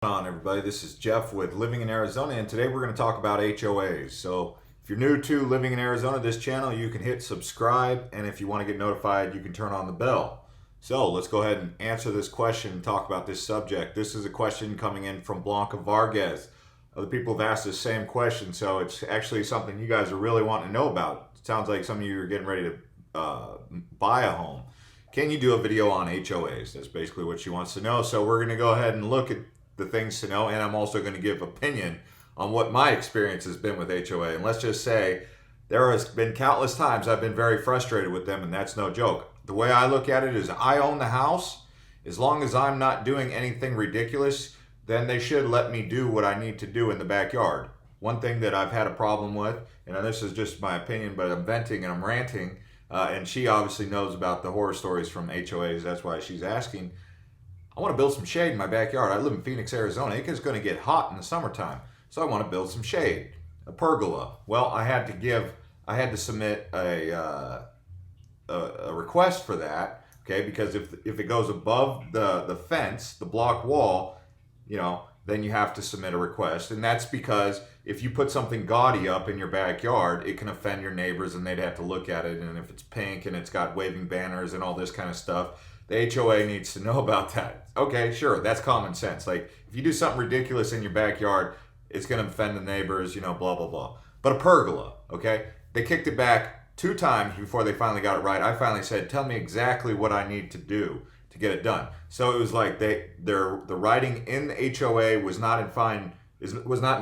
On everybody, this is Jeff with Living in Arizona, and today we're going to talk about HOAs. So if you're new to Living in Arizona, this channel, you can hit subscribe, and if you want to get notified, you can turn on the bell. So let's go ahead and answer this question and talk about this subject. This is a question coming in from Blanca Vargas. Other people have asked the same question, so it's actually something you guys are really wanting to know about. It sounds like some of you are getting ready to buy a home. Can you do a video on HOAs? That's basically what she wants to know. So we're going to go ahead and look at the things to know, and I'm also going to give opinion on what my experience has been with HOA. And let's just say there has been countless times I've been very frustrated with them, and that's no joke. The way I look at it is I own the house. As long as I'm not doing anything ridiculous, then they should let me do what I need to do in the backyard. One thing that I've had a problem with, and this is just my opinion, but I'm venting and I'm ranting, and she obviously knows about the horror stories from HOAs. That's why she's asking. I want to build some shade in my backyard. I live in Phoenix, Arizona. It's going to get hot in the summertime, so I want to build some shade. A pergola. Well, I had to submit a request for that, okay? Because if it goes above the fence, the block wall, then you have to submit a request, and that's because if you put something gaudy up in your backyard, it can offend your neighbors, and they'd have to look at it. And if it's pink and it's got waving banners and all this kind of stuff, the HOA needs to know about that. Okay, sure, that's common sense. Like, if you do something ridiculous in your backyard, it's going to offend the neighbors, blah, blah, blah. But a pergola, okay? They kicked it back 2 times before they finally got it right. I finally said, tell me exactly what I need to do to get it done. So it was like the writing in the HOA was not in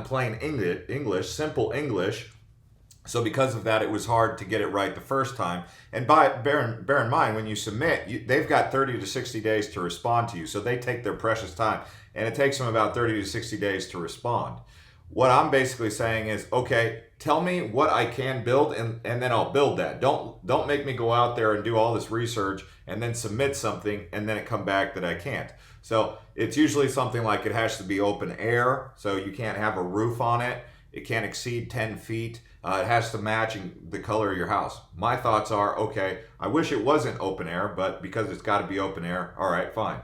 plain English, simple English. So because of that, it was hard to get it right the first time. And bear in mind, when you submit, they've got 30 to 60 days to respond to you. So they take their precious time, and it takes them about 30 to 60 days to respond. What I'm basically saying is, okay, tell me what I can build, and then I'll build that. Don't make me go out there and do all this research and then submit something and then it come back that I can't. So it's usually something like it has to be open air, so you can't have a roof on it. It can't exceed 10 feet. It has to match the color of your house. My thoughts are, okay, I wish it wasn't open air, but because it's got to be open air, all right, fine.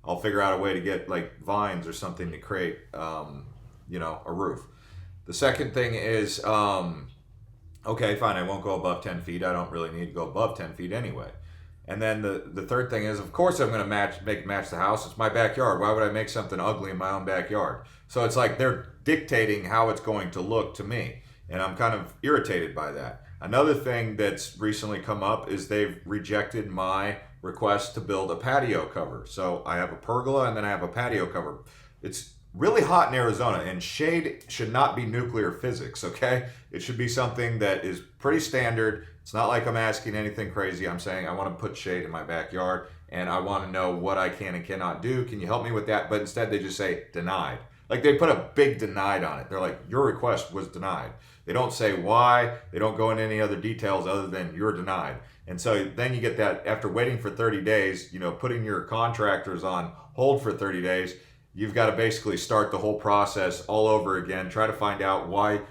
I'll figure out a way to get like vines or something to create, a roof. The second thing is, okay, fine, I won't go above 10 feet. I don't really need to go above 10 feet anyway. And then the third thing is, of course, I'm going to match the house. It's my backyard. Why would I make something ugly in my own backyard? So it's like they're dictating how it's going to look to me. And I'm kind of irritated by that. Another thing that's recently come up is they've rejected my request to build a patio cover. So I have a pergola and then I have a patio cover. It's really hot in Arizona, and shade should not be nuclear physics, okay? It should be something that is pretty standard. It's not like I'm asking anything crazy. I'm saying I want to put shade in my backyard, and I want to know what I can and cannot do. Can you help me with that? But instead they just say denied. Like, they put a big denied on it. They're like, your request was denied. They don't say why. They don't go into any other details other than you're denied. And so then you get that after waiting for 30 days, putting your contractors on hold for 30 days, you've got to basically start the whole process all over again, try to find out why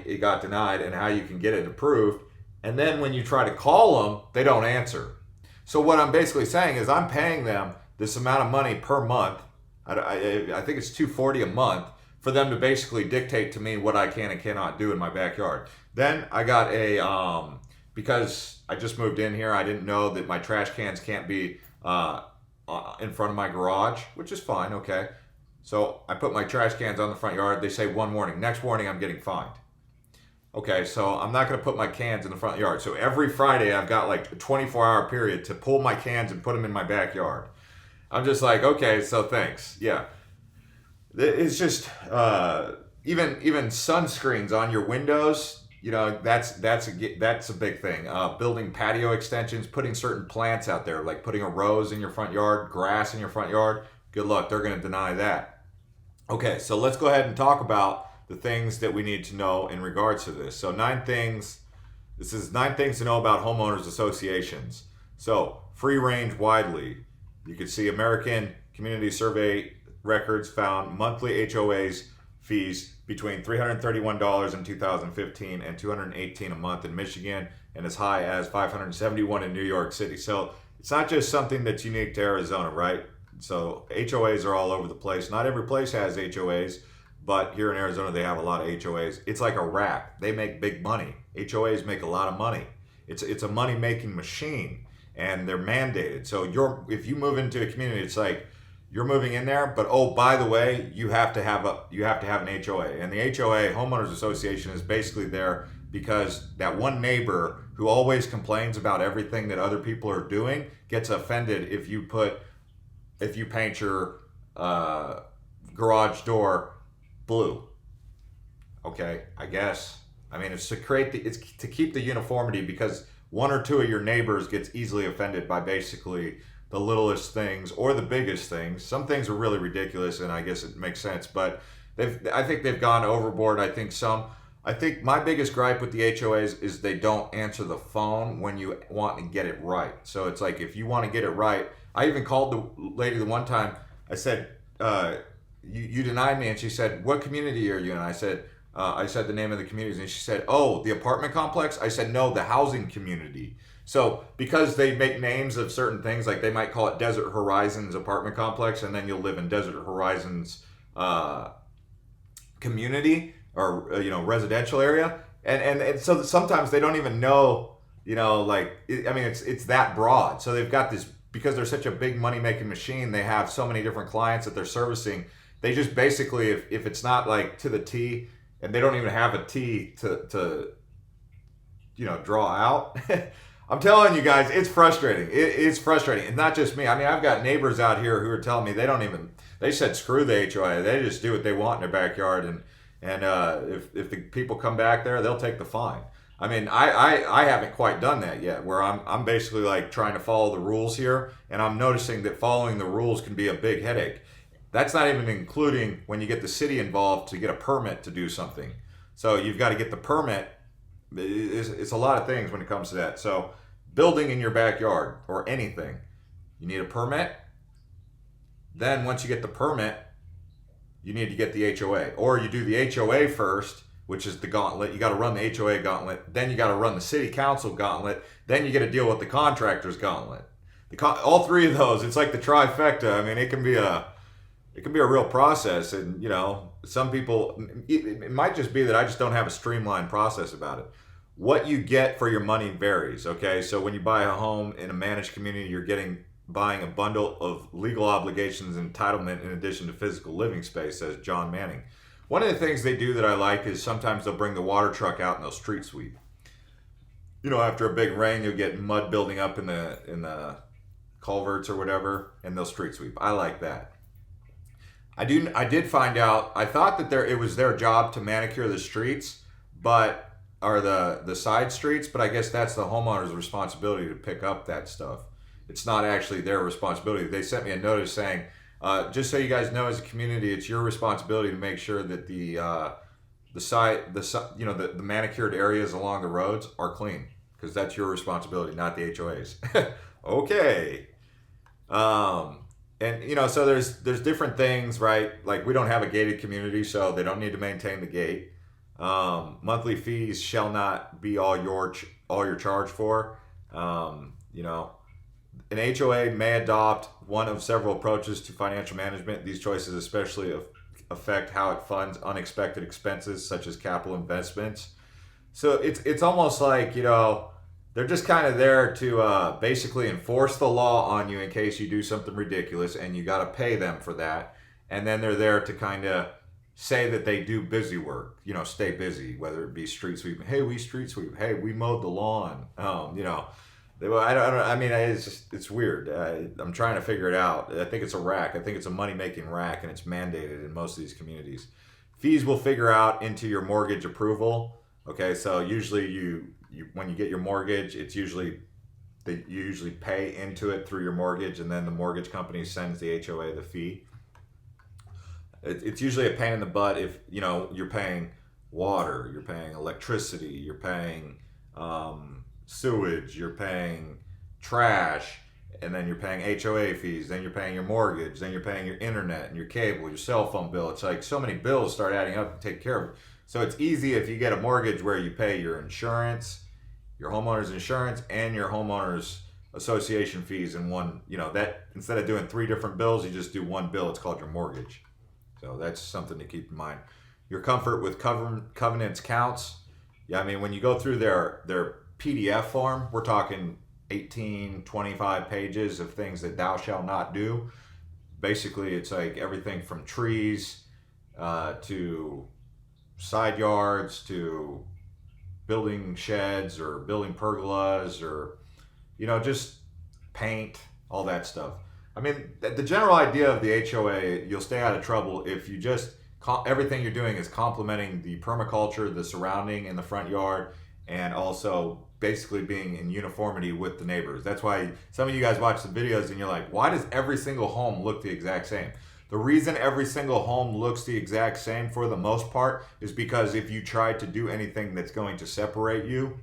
it got denied and how you can get it approved. And then when you try to call them, they don't answer. So what I'm basically saying is I'm paying them this amount of money per month. I think it's $240 a month for them to basically dictate to me what I can and cannot do in my backyard. Then I got because I just moved in here, I didn't know that my trash cans can't be in front of my garage, which is fine, okay. So I put my trash cans on the front yard. They say one warning. Next warning, I'm getting fined. Okay, so I'm not going to put my cans in the front yard. So every Friday, I've got like a 24-hour period to pull my cans and put them in my backyard. I'm just like, okay, so thanks. Yeah. It's just, even sunscreens on your windows, that's a big thing. Building patio extensions, putting certain plants out there, like putting a rose in your front yard, grass in your front yard. Good luck. They're going to deny that. Okay, so let's go ahead and talk about the things that we need to know in regards to this. So 9 things. This is 9 things to know about homeowners associations. So free range widely. You can see American Community Survey records found monthly HOAs fees between $331 in 2015 and $218 a month in Michigan, and as high as $571 in New York City. So it's not just something that's unique to Arizona, right? So HOAs are all over the place. Not every place has HOAs, but here in Arizona they have a lot of HOAs. It's like a rack. They make big money. HOAs make a lot of money. It's a money making machine, and they're mandated. So if you move into a community, it's like you're moving in there, but oh, by the way, you have to have an HOA, and the HOA, homeowners association, is basically there because that one neighbor who always complains about everything that other people are doing gets offended if you paint your garage door blue. Okay, I guess. I mean, it's to keep the uniformity, because one or two of your neighbors gets easily offended by basically the littlest things or the biggest things. Some things are really ridiculous, and I guess it makes sense, but I think they've gone overboard. I think my biggest gripe with the HOAs is they don't answer the phone when you want to get it right. So it's like, if you want to get it right, I even called the lady the one time. I said, you denied me, and she said, "What community are you in?" I said the name of the communities, and she said, "Oh, the apartment complex." I said, "No, the housing community." So because they make names of certain things, like they might call it Desert Horizons apartment complex, and then you'll live in Desert Horizons community, or residential area, and so sometimes they don't even know, it's that broad. So they've got this, because they're such a big money making machine. They have so many different clients that they're servicing. They just basically, if it's not like to the T, and they don't even have a T to draw out. I'm telling you guys, it's frustrating. It's frustrating. And not just me. I mean, I've got neighbors out here who are telling me they said screw the HOA. They just do what they want in their backyard. And if the people come back there, they'll take the fine. I mean, I haven't quite done that yet, where I'm basically like trying to follow the rules here. And I'm noticing that following the rules can be a big headache. That's not even including when you get the city involved to get a permit to do something. So you've got to get the permit. It's a lot of things when it comes to that. So building in your backyard or anything, you need a permit. Then once you get the permit, you need to get the HOA, or you do the HOA first, which is the gauntlet. You got to run the HOA gauntlet. Then you got to run the city council gauntlet. Then you got to deal with the contractor's gauntlet. All three of those, it's like the trifecta. I mean, it can be a real process. And some people, it might just be that I just don't have a streamlined process about it. What you get for your money varies. Okay, so when you buy a home in a managed community, you're buying a bundle of legal obligations and entitlement in addition to physical living space, says John Manning. One of the things they do that I like is sometimes they'll bring the water truck out and they'll street sweep. After a big rain, you'll get mud building up in the culverts or whatever, and they'll street sweep. I like that. I did find out, I thought that it was their job to manicure the streets, or the side streets, but I guess that's the homeowner's responsibility to pick up that stuff. It's not actually their responsibility. They sent me a notice saying, just so you guys know, as a community, it's your responsibility to make sure that the manicured areas along the roads are clean, because that's your responsibility, not the HOAs. Okay. So there's different things, right? Like, we don't have a gated community, so they don't need to maintain the gate. Monthly fees shall not be all you're charged for. An HOA may adopt one of several approaches to financial management. These choices especially affect how it funds unexpected expenses, such as capital investments. So it's almost like, they're just kind of there to basically enforce the law on you in case you do something ridiculous, and you got to pay them for that. And then they're there to kind of say that they do busy work, stay busy, whether it be street sweeping. Hey, we street sweep. Hey, we mowed the lawn. It's weird. I'm trying to figure it out. I think it's a rack. I think it's a money-making rack, and it's mandated in most of these communities. Fees will figure out into your mortgage approval. Okay, so usually you when you get your mortgage, it's usually you usually pay into it through your mortgage, and then the mortgage company sends the HOA the fee. It's usually a pain in the butt if you're paying water, you're paying electricity, you're paying sewage, you're paying trash, and then you're paying HOA fees, then you're paying your mortgage, then you're paying your internet and your cable, your cell phone bill. It's like so many bills start adding up to take care of it. So it's easy if you get a mortgage where you pay your insurance, your homeowner's insurance, and your homeowner's association fees in one, that instead of doing 3 different bills, you just do one bill. It's called your mortgage. So that's something to keep in mind. Your comfort with covenants counts. Yeah, I mean, when you go through their PDF form, we're talking 18, 25 pages of things that thou shalt not do. Basically, it's like everything from trees to side yards to building sheds or building pergolas or, just paint, all that stuff. I mean, the general idea of the HOA, you'll stay out of trouble if you just, everything you're doing is complementing the permaculture, the surrounding in the front yard, and also basically being in uniformity with the neighbors. That's why some of you guys watch the videos and you're like, why does every single home look the exact same? The reason every single home looks the exact same for the most part is because if you try to do anything that's going to separate you,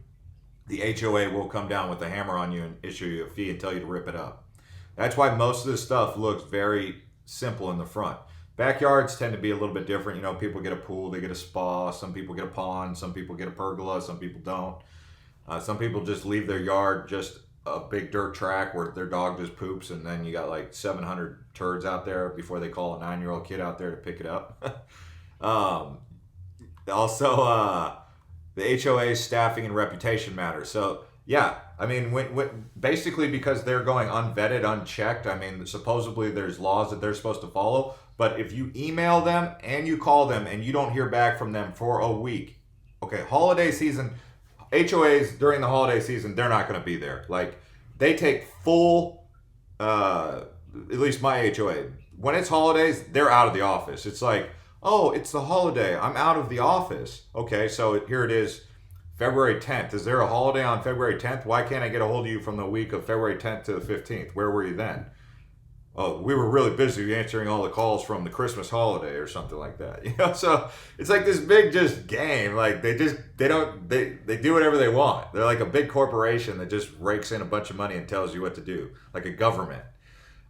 the HOA will come down with a hammer on you and issue you a fee and tell you to rip it up. That's why most of this stuff looks very simple in the front. Backyards tend to be a little bit different. People get a pool, they get a spa, some people get a pond, some people get a pergola, some people don't. Some people just leave their yard just a big dirt track where their dog just poops, and then you got like 700 turds out there before they call a 9-year-old kid out there to pick it up. Also, the HOA's staffing and reputation matters. So yeah, I mean, when basically because they're going unvetted, unchecked. I mean, supposedly there's laws that they're supposed to follow, but if you email them and you call them and you don't hear back from them for a week, okay, holiday season, HOAs during the holiday season, they're not going to be there. Like, they take full, at least my HOA, when it's holidays, they're out of the office. It's like, oh, it's the holiday, I'm out of the office. Okay, so here it is, February 10th. Is there a holiday on February 10th? Why can't I get a hold of you from the week of February 10th to the 15th? Where were you then? Oh, we were really busy answering all the calls from the Christmas holiday or something like that. So it's like this big just game. Like they do whatever they want. They're like a big corporation that just rakes in a bunch of money and tells you what to do, like a government.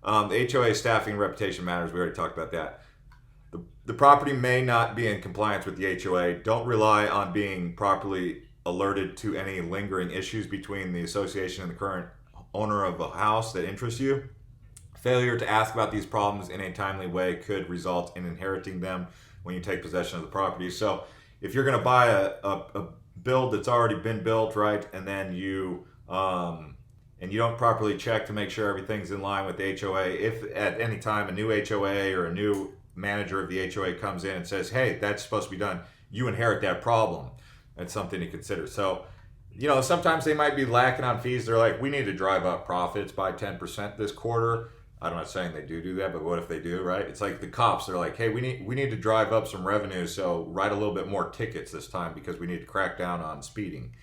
The HOA staffing reputation matters. We already talked about that. The property may not be in compliance with the HOA. Don't rely on being properly alerted to any lingering issues between the association and the current owner of a house that interests you. Failure to ask about these problems in a timely way could result in inheriting them when you take possession of the property. So if you're going to buy a build that's already been built, right, and then you don't properly check to make sure everything's in line with the HOA, if at any time a new HOA or a new manager of the HOA comes in and says, hey, that's supposed to be done, you inherit that problem. That's something to consider. So, sometimes they might be lacking on fees. They're like, we need to drive up profits by 10% this quarter. I'm not saying they do that, but what if they do, right? It's like the cops. They're like, hey, we need to drive up some revenue, so write a little bit more tickets this time because we need to crack down on speeding.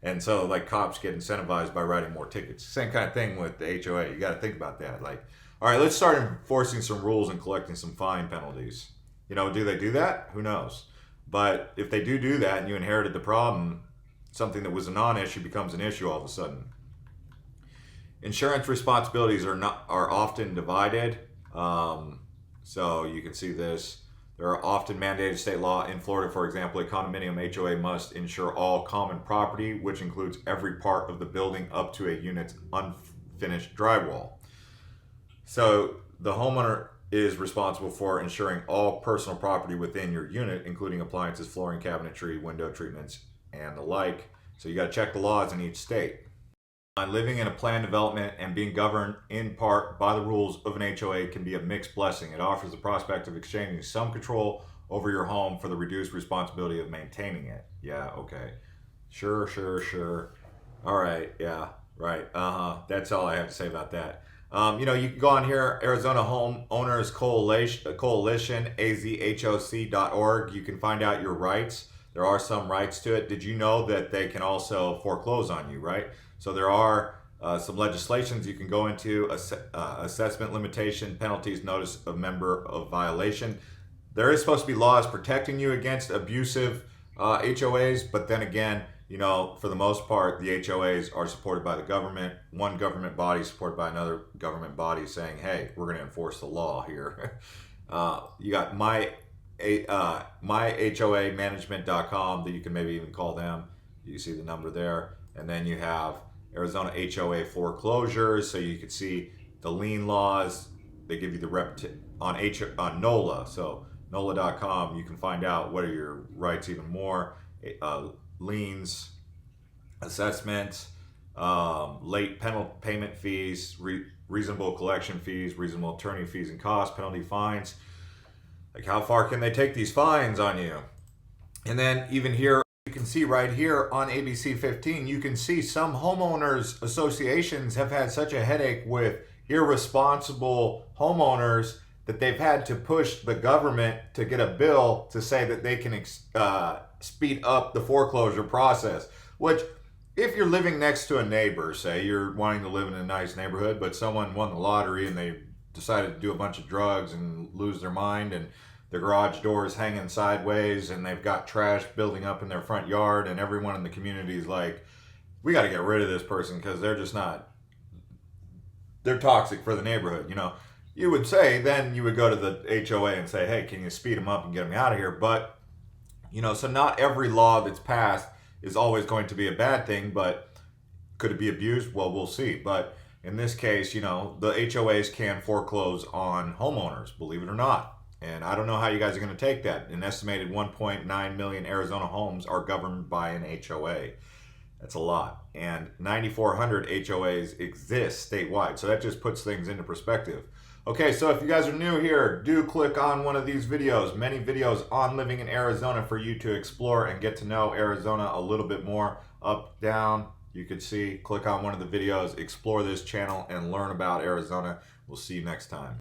And so, like, cops get incentivized by writing more tickets. Same kind of thing with the HOA. You got to think about that. Like, all right, let's start enforcing some rules and collecting some fine penalties. Do they do that? Who knows? But if they do that and you inherited the problem, something that was a non-issue becomes an issue all of a sudden. Insurance responsibilities are often divided. So you can see this. There are often mandated state law. In Florida, for example, a condominium HOA must insure all common property, which includes every part of the building up to a unit's unfinished drywall. So the homeowner is responsible for insuring all personal property within your unit, including appliances, flooring, cabinetry, window treatments, and the like. So you got to check the laws in each state. Living in a planned development and being governed in part by the rules of an HOA can be a mixed blessing. It offers the prospect of exchanging some control over your home for the reduced responsibility of maintaining it. Yeah, okay. Sure. All right, yeah, right. That's all I have to say about that. You can go on here, Arizona Homeowners Coalition, azhoc.org. You can find out your rights. There are some rights to it. Did you know that they can also foreclose on you, right? So there are some legislations you can go into, assessment limitation, penalties, notice of member of violation. There is supposed to be laws protecting you against abusive HOAs, but then again, for the most part, the HOAs are supported by the government. One government body supported by another government body saying, hey, we're going to enforce the law here. You got myhoamanagement.com that you can maybe even call them. You see the number there. And then you have Arizona HOA foreclosures, so you can see the lien laws. They give you the on NOLA. So NOLA.com, you can find out what are your rights even more. Liens, assessments, late payment fees, reasonable collection fees, reasonable attorney fees and costs, penalty fines. Like, how far can they take these fines on you? And then even here, you can see right here on ABC 15, you can see some homeowners associations have had such a headache with irresponsible homeowners that they've had to push the government to get a bill to say that they can speed up the foreclosure process. Which, if you're living next to a neighbor, say you're wanting to live in a nice neighborhood, but someone won the lottery and they decided to do a bunch of drugs and lose their mind, and the garage door is hanging sideways and they've got trash building up in their front yard, and everyone in the community is like, we got to get rid of this person because they're just not, they're toxic for the neighborhood. You would say, then you would go to the HOA and say, hey, can you speed them up and get them out of here? But, so not every law that's passed is always going to be a bad thing, but could it be abused? Well, we'll see. But in this case, the HOAs can foreclose on homeowners, believe it or not. And I don't know how you guys are going to take that. An estimated 1.9 million Arizona homes are governed by an HOA. That's a lot. And 9,400 HOAs exist statewide. So that just puts things into perspective. Okay, so if you guys are new here, do click on one of these videos. Many videos on living in Arizona for you to explore and get to know Arizona a little bit more. Up, down, you could see. Click on one of the videos, explore this channel, and learn about Arizona. We'll see you next time.